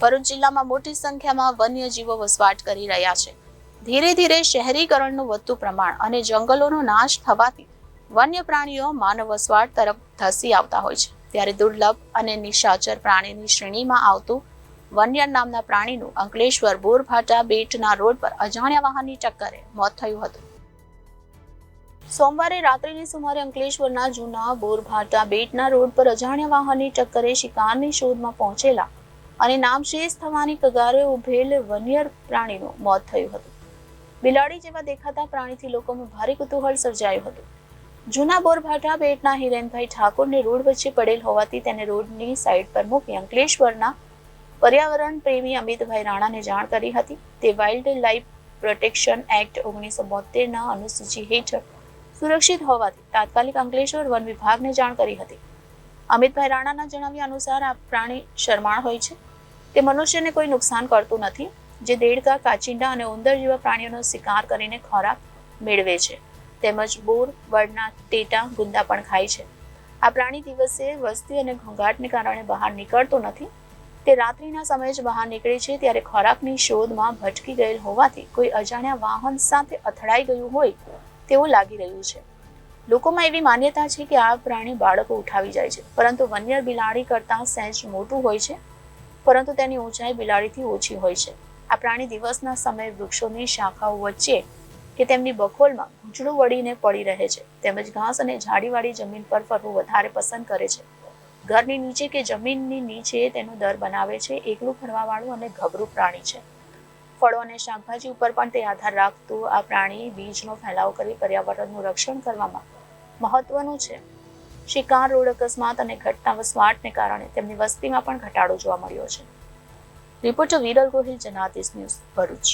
ભરૂચ જિલ્લામાં મોટી સંખ્યામાં વન્યજીવો વસવાટ કરી રહ્યા છે. ધીરે ધીરે શહેરીકરણનું વધતું પ્રમાણ અને જંગલોનો નાશ થવાથી વન્ય પ્રાણીઓ માનવ વસવાટ તરફ ધસી આવતા હોય છે. ત્યારે દુર્લભ અને નિશાચર પ્રાણીની શ્રેણીમાં આવતું વન્ય નામના પ્રાણીનું અંકલેશ્વર બોરભાટા બેટના રોડ પર અજાણ્યા વાહનની ટક્કરે મોત થયું હતું. સોમવારે રાત્રિની સુમારે અંકલેશ્વરના જૂના બોરભાટા બેટના રોડ પર અજાણ્યા વાહનની ટક્કરે શિકારની શોધમાં પહોંચેલા અને નામશેષ થવાની કગારે ઉભેલ વન્ય પ્રાણીનું મોત થયું હતું. બિલાડી જેવા દેખાતા પ્રાણીથી લોકોમાં ભારે કુતૂહલ સર્જાયું હતું. જૂના બોરભાટા બેટના હિરેનભાઈ ઠાકોરને રોડ વચ્ચે પડેલ હોવાથી તેને રોડની સાઈડ પર મૂકી અંકલેશ્વરના પર્યાવરણ પ્રેમી અમિતભાઈ રાણાને જાણ કરી હતી. તે વાઇલ્ડ લાઇફ પ્રોટેક્શન એક્ટ 1972ના અનુસૂચિ હેઠળ સુરક્ષિત હોવાથી તાત્કાલિક અંકલેશ્વર વન વિભાગને જાણ કરી હતી. અમિતભાઈ રાણાના જણાવ્યા અનુસાર આ પ્રાણી શરમાળ હોય છે. તે મનુષ્યને કોઈ નુકસાન કરતું નથી, જે દેડકા, કાચિંડા અને ઉંદર જેવા પ્રાણીઓનો શિકાર કરીને ખોરાક મેળવે છે. તેમજ બોર, વડના ટેટા, ગુંદા પણ ખાય છે. આ પ્રાણી દિવસે વસ્તી અને ઘોંઘાટને કારણે બહાર નીકળતો નથી. તે રાત્રિના સમયે જ બહાર નીકળે છે. ત્યારે ખોરાકની શોધમાં ભટકી ગયેલ હોવાથી કોઈ અજાણ્યા વાહન સાથે અથડાઈ ગયું હોય તેવું લાગી રહ્યું છે. લોકોમાં એવી માન્યતા છે કે આ પ્રાણી બાળકો ઉઠાવી જાય છે, પરંતુ વન્ય બિલાડી કરતાં સહેજ મોટું હોય છે, પરંતુ તેની ઊંચાઈ બિલાડીથી ઓછી હોય છે. આ પ્રાણી દિવસના સમયે વૃક્ષોની શાખાઓ વચ્ચે કે તેમની બખોલમાં ગૂંચળું વળીને પડી રહે છે. તેમજ ઘાસ અને ઝાડીવાળી જમીન પર ફરવું વધારે પસંદ કરે છે. ઘરની નીચે કે જમીનની નીચે તેનું દર બનાવે છે. એકલું ફરવાવાળું અને ગભરું પ્રાણી છે. ફળો અને શાકભાજી ઉપર પણ તે આધાર રાખતું આ પ્રાણી બીજનો ફેલાવો કરી પર્યાવરણનું રક્ષણ કરવામાં મહત્વનું છે. શિકાર, રોડ અકસ્માત અને ઘટના વસવાટને કારણે તેમની વસ્તીમાં પણ ઘટાડો જોવા મળ્યો છે. Reporter Viral Gohil, Janadesh news, Bharuch.